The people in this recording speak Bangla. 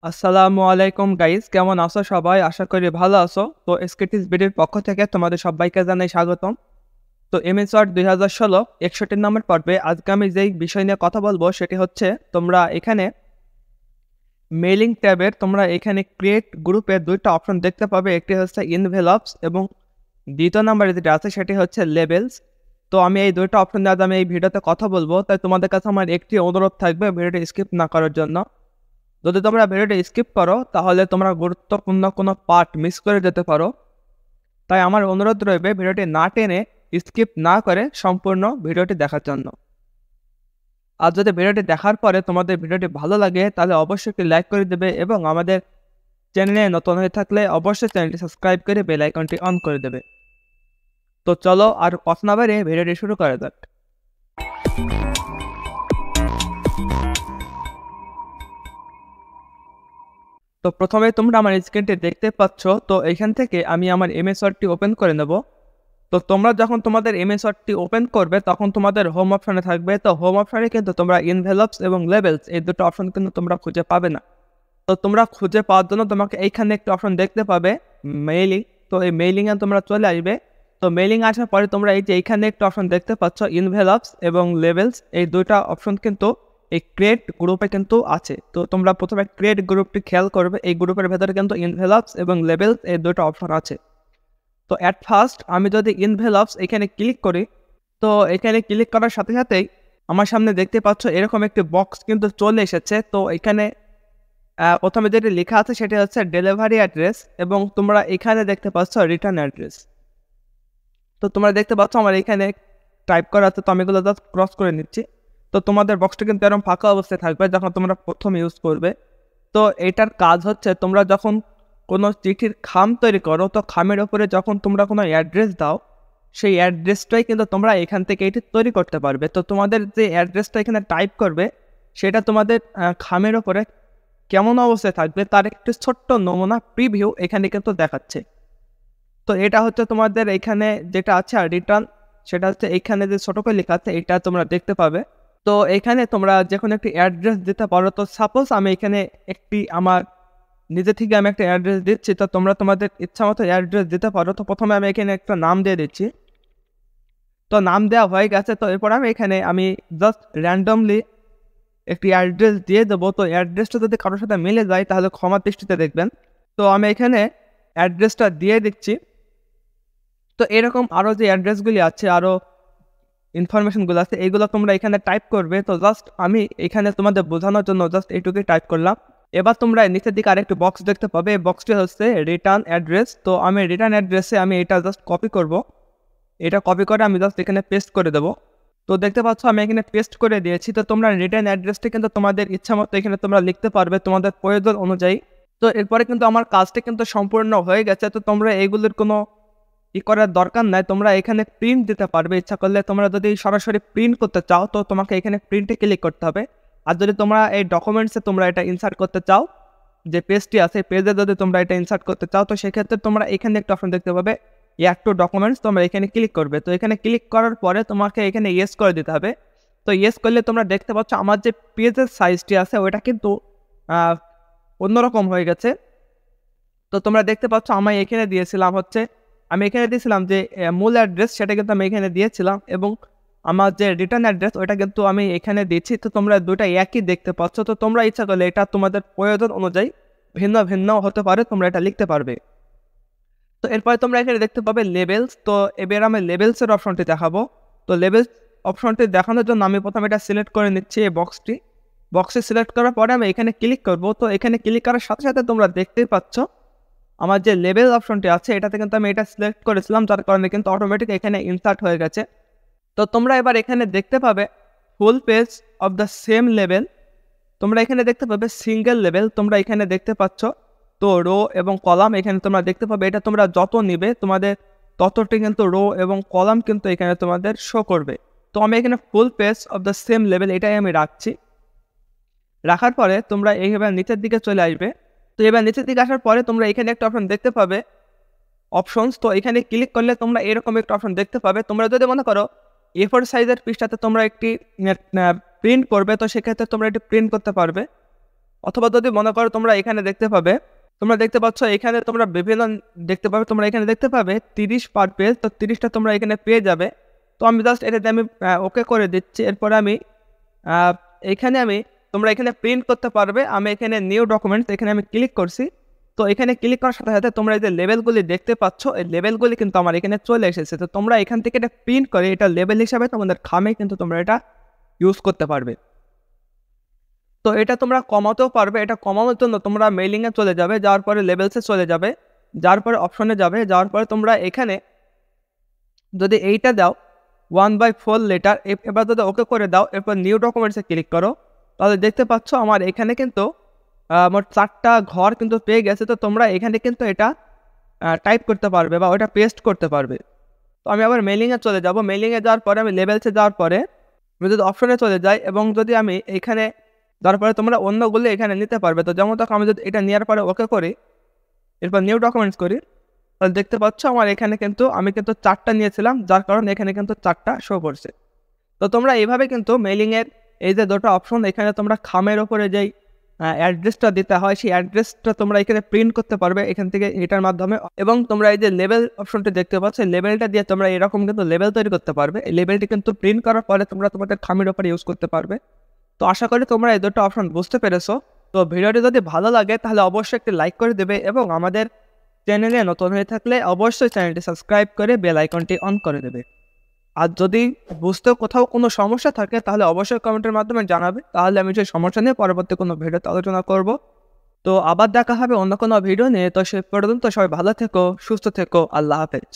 আসসালামু আলাইকুম গাইস, কেমন আছো সবাই? আশা করি ভালো আছো। তো এসকেটিস বিডির পক্ষ থেকে তোমাদের সবাইকে জানাই স্বাগতম। তো এমএস ওয়ার্ড 2016 61 নম্বর পর্বে আজকে আমি যেই বিষয় নিয়ে কথা বলবো সেটি হচ্ছে তোমরা এখানে মেইলিং ট্যাবের তোমরা এখানে ক্রিয়েট গ্রুপের দুইটা অপশন দেখতে পাবে। একটি হচ্ছে ইনভেলপস এবং দ্বিতীয় নাম্বারে যেটা আছে সেটি হচ্ছে লেবেলস। তো আমি এই দুইটা অপশন নিয়ে আজ আমি এই ভিডিওতে কথা বলবো। তাই তোমাদের কাছে আমার একটি অনুরোধ থাকবে ভিডিওটি স্কিপ না করার জন্য। যদি তোমরা ভিডিওটি স্কিপ করো তাহলে তোমরা গুরুত্বপূর্ণ কোনো পার্ট মিস করে যেতে পারো। তাই আমার অনুরোধ রইবে ভিডিওটি না টেনে স্কিপ না করে সম্পূর্ণ ভিডিওটি দেখার জন্য। আর যদি ভিডিওটি দেখার পরে তোমাদের ভিডিওটি ভালো লাগে তাহলে অবশ্যই একটি লাইক করে দেবে এবং আমাদের চ্যানেলে নতুন হয়ে থাকলে অবশ্যই চ্যানেলটি সাবস্ক্রাইব করে বেল আইকনটি অন করে দেবে। তো চলো আর কথা না বাড়িয়ে ভিডিওটি শুরু করা যাক। তো প্রথমে তোমরা আমার স্ক্রিনটি দেখতে পাচ্ছ। তো এখান থেকে আমি আমার এমএস ওয়ার্ডটি ওপেন করে নেব। তো তোমরা যখন তোমাদের এমএস ওয়ার্ডটি ওপেন করবে তখন তোমাদের হোম অপশনে থাকবে। তো হোম অপশনে কিন্তু তোমরা ইনভেলপস এবং লেবেলস এই দুটো অপশন কিন্তু তোমরা খুঁজে পাবে না। তো তোমরা খুঁজে পাওয়ার জন্য তোমাকে এইখানে একটা অপশন দেখতে পাবে মেইলিং। তো এই মেইলিংয়ে তোমরা চলে আসবে। তো মেইলিং আসার পরে তোমরা এই যে এইখানে একটা অপশন দেখতে পাচ্ছ ইনভেলপস এবং লেবেলস, এই দুইটা অপশন কিন্তু এই ক্রিয়েট গ্রুপে কিন্তু আছে। তো তোমরা প্রথমে ক্রিয়েট গ্রুপটি খেয়াল করবে, এই গ্রুপের ভেতরে কিন্তু ইনভেলপস এবং লেবেলস এই দুটো অপশন আছে। তো অ্যাট ফার্স্ট আমি যদি ইনভেলপস এখানে ক্লিক করি, তো এখানে ক্লিক করার সাথে সাথেই আমার সামনে দেখতে পাচ্ছ এরকম একটি বক্স কিন্তু চলে এসেছে। তো এখানে প্রথমে যেটি লেখা আছে সেটি হচ্ছে ডেলিভারি অ্যাড্রেস এবং তোমরা এখানে দেখতে পাচ্ছ রিটার্ন অ্যাড্রেস। তো তোমরা দেখতে পাচ্ছ আমার এখানে টাইপ করা আছে, তো আমি এগুলো জাস্ট ক্রস করে নিচ্ছি। তো তোমাদের বক্সটা কিন্তু এরকম ফাঁকা অবস্থায় থাকবে যখন তোমরা প্রথম ইউজ করবে। তো এটার কাজ হচ্ছে তোমরা যখন কোনো চিঠির খাম তৈরি করো, তো খামের ওপরে যখন তোমরা কোনো অ্যাড্রেস দাও, সেই অ্যাড্রেসটাই কিন্তু তোমরা এখান থেকে এটি তৈরি করতে পারবে। তো তোমাদের যে অ্যাড্রেসটা এখানে টাইপ করবে সেটা তোমাদের খামের ওপরে কেমন অবস্থায় থাকবে তার একটি ছোট্ট নমুনা প্রিভিউ এখানে কিন্তু দেখাচ্ছে। তো এটা হচ্ছে তোমাদের এখানে যেটা আছে আর রিটার্ন, সেটা হচ্ছে এখানে যে ছোট করে লেখা আছে এটা তোমরা দেখতে পাবে। তো এখানে তোমরা যে কোনো একটি অ্যাড্রেস দিতে পারো। তো সাপোজ আমি এখানে একটি আমার নিজে থেকে আমি একটা অ্যাড্রেস দিচ্ছি, তো তোমরা তোমাদের ইচ্ছা মতো অ্যাড্রেস দিতে পারো। তো প্রথমে আমি এখানে একটা নাম দিয়ে দিচ্ছি। তো নাম দেওয়া হয়ে গেছে। তো এরপর আমি জাস্ট র্যান্ডমলি একটি অ্যাড্রেস দিয়ে দেবো। তো অ্যাড্রেসটা যদি কারোর সাথে মিলে যায় তাহলে ক্ষমা দৃষ্টিতে দেখবেন। তো আমি এখানে অ্যাড্রেসটা দিয়ে দিচ্ছি। তো এরকম আরও যে অ্যাড্রেসগুলি আছে, আরও ইনফরমেশনগুলো আছে, এইগুলো তোমরা এখানে টাইপ করবে। তো জাস্ট আমি এখানে তোমাদের বোঝানোর জন্য জাস্ট এইটুকুই টাইপ করলাম। এবার তোমরা নিচের দিকে আরেকটি বক্স দেখতে পাবে, এই বক্সটি হচ্ছে রিটার্ন অ্যাড্রেস। তো আমি রিটার্ন অ্যাড্রেসে আমি এটা জাস্ট কপি করব। এটা কপি করে আমি জাস্ট এখানে পেস্ট করে দেবো। তো দেখতে পাচ্ছ আমি এখানে পেস্ট করে দিয়েছি। তো তোমরা রিটার্ন অ্যাড্রেসটি কিন্তু তোমাদের ইচ্ছা মতো এখানে তোমরা লিখতে পারবে তোমাদের প্রয়োজন অনুযায়ী। তো এরপরে কিন্তু আমার কাজটি কিন্তু সম্পূর্ণ হয়ে গেছে। তো তোমরা এইগুলোর কোনো করার দরকার নাই, তোমরা এখানে প্রিন্ট দিতে পারবে ইচ্ছা করলে। তোমরা যদি সরাসরি প্রিন্ট করতে চাও তো তোমাকে এখানে প্রিন্টে ক্লিক করতে হবে। আর যদি তোমরা এই ডকুমেন্টসে তোমরা এটা ইনসার্ট করতে চাও, যে পেজটি আছে পেজে যদি তোমরা এটা ইনসার্ট করতে চাও, তো সেক্ষেত্রে তোমরা এখানে একটা অপশন দেখতে পাবে অ্যাড টু ডকুমেন্টস, তোমরা এখানে ক্লিক করবে। তো এখানে ক্লিক করার পরে তোমাকে এখানে ইয়েস করে দিতে হবে। তো ইয়েস করলে তোমরা দেখতে পাচ্ছ আমার যে পেজের সাইজটি আছে ওটা কিন্তু অন্যরকম হয়ে গেছে। তো তোমরা দেখতে পাচ্ছ আমি এখানে দিয়েছিলাম যে মূল অ্যাড্রেস, সেটা কিন্তু আমি এখানে দিয়েছিলাম এবং আমার যে রিটার্ন অ্যাড্রেস ওটা কিন্তু আমি এখানে দিচ্ছি। তো তোমরা দুটো একই দেখতে পাচ্ছ। তো তোমরা ইচ্ছা করলে এটা তোমাদের প্রয়োজন অনুযায়ী ভিন্ন ভিন্ন হতে পারে, তোমরা এটা লিখতে পারবে। তো এরপরে তোমরা এখানে দেখতে পাবে লেবেলস। তো এবার আমি লেবেলসের অপশনটি দেখাবো। তো লেবেলস অপশনটি দেখানোর জন্য আমি প্রথমে এটা সিলেক্ট করে নিচ্ছি। এই বক্সে সিলেক্ট করার পরে আমি এখানে ক্লিক করব। তো এখানে ক্লিক করার সাথে সাথে তোমরা দেখতেই পাচ্ছ আমার যে লেবেল অপশনটি আছে এটাতে কিন্তু আমি এটা সিলেক্ট করেছিলাম, যার কারণে কিন্তু অটোমেটিক এখানে ইনসার্ট হয়ে গেছে। তো তোমরা এবার এখানে দেখতে পাবে full page of the same level, তোমরা এখানে দেখতে পাবে সিঙ্গেল লেভেল, তোমরা এখানে দেখতে পাচ্ছ। তো রো এবং কলাম এখানে তোমরা দেখতে পাবে, এটা তোমরা যত নিবে তোমাদের ততটি কিন্তু রো এবং কলাম কিন্তু এখানে তোমাদের শো করবে। তো আমি এখানে full page of the same level এটাই আমি রাখছি। রাখার পরে তোমরা এইভাবে নিচের দিকে চলে আসবে। তো এবার নিচের দিকে আসার পরে তোমরা এখানে একটা অপশন দেখতে পাবে অপশনস। তো এখানে ক্লিক করলে তোমরা এরকম একটা অপশন দেখতে পাবে। তোমরা যদি মনে করো A4 সাইজের পৃষ্ঠাতে তোমরা একটি প্রিন্ট করবে, তো সেক্ষেত্রে তোমরা এটি প্রিন্ট করতে পারবে। অথবা যদি মনে করো তোমরা এখানে দেখতে পাবে, তোমরা দেখতে পাচ্ছ এখানে তোমরা বিভিন্ন দেখতে পাবে, তোমরা এখানে দেখতে পাবে 30 পার পেজ, তো 30টা তোমরা এখানে পেয়ে যাবে। তো আমি জাস্ট এটাতে আমি ওকে করে দিচ্ছি। এরপরে আমি এখানে তোমরা এখানে প্রিন্ট করতে পারবে। আমি এখানে নিউ ডকুমেন্টস এখানে আমি ক্লিক করছি। তো এখানে ক্লিক করার সাথে সাথে তোমরা এই যে লেভেলগুলি দেখতে পাচ্ছ, এই লেভেলগুলি কিন্তু আমার এখানে চলে এসেছে। তো তোমরা এখান থেকে এটা প্রিন্ট করে এটা লেভেল হিসাবে তোমাদের খামে কিন্তু তোমরা এটা ইউজ করতে পারবে। তো এটা তোমরা কমাতেও পারবে। এটা কমানোর জন্য তোমরা মেইলিংয়ে চলে যাবে, যাওয়ার পরে লেভেলসে চলে যাবে, যাওয়ার পরে অপশনে যাবে, যাওয়ার পরে তোমরা এখানে যদি এইটা দাও 1/4 লেটার, এবার যদি ওকে করে দাও, এরপর নিউ ডকুমেন্টসে ক্লিক করো, তাহলে দেখতে পাচ্ছ আমার এখানে কিন্তু মোট 4টা ঘর কিন্তু পেয়ে গেছে। তো তোমরা এখানে কিন্তু এটা টাইপ করতে পারবে বা ওটা পেস্ট করতে পারবে। তো আমি আবার মেইলিংয়ে চলে যাব। মেইলিংয়ে যাওয়ার পরে আমি লেভেলসে যাওয়ার পরে আমি যদি অপশনে চলে যাই এবং যদি আমি এখানে যাওয়ার পরে তোমরা অন্যগুলো এখানে নিতে পারবে। তো যেমন তখন আমি যদি এটা নেওয়ার পরে ওকে করি, এরপর নিউ ডকুমেন্টস করি, তাহলে দেখতে পাচ্ছ আমার এখানে কিন্তু আমি কিন্তু 4টা নিয়েছিলাম, যার কারণে এখানে কিন্তু 4টা শো করছে। তো তোমরা এইভাবে কিন্তু মেইলিংয়ের এই যে দুটো অপশন, এখানে তোমরা খামের ওপরে যেই অ্যাড্রেসটা দিতে হয় সেই অ্যাড্রেসটা তোমরা এখানে প্রিন্ট করতে পারবে এখান থেকে এটার মাধ্যমে। এবং তোমরা এই যে লেভেল অপশনটি দেখতে পাচ্ছ, লেভেলটা দিয়ে তোমরা এরকম কিন্তু লেভেল তৈরি করতে পারবে। এই লেভেলটি কিন্তু প্রিন্ট করার পরে তোমরা তোমাদের খামের ওপরে ইউজ করতে পারবে। তো আশা করি তোমরা এই দুটো অপশন বুঝতে পেরেছো। তো ভিডিওটি যদি ভালো লাগে তাহলে অবশ্যই একটি লাইক করে দেবে এবং আমাদের চ্যানেলে নতুন হয়ে থাকলে অবশ্যই চ্যানেলটি সাবস্ক্রাইব করে বেল আইকনটি অন করে দেবে। আর যদি বুঝতে কোথাও কোনো সমস্যা থাকে তাহলে অবশ্যই কমেন্টের মাধ্যমে জানাবে, তাহলে আমি সেই সমস্যা নিয়ে পরবর্তী কোনো ভিডিওতে আলোচনা করব। তো আবার দেখা হবে অন্য কোনো ভিডিও নিয়ে। তো সে পর্যন্ত সবাই ভালো থেকো, সুস্থ থেকো, আল্লাহ হাফেজ।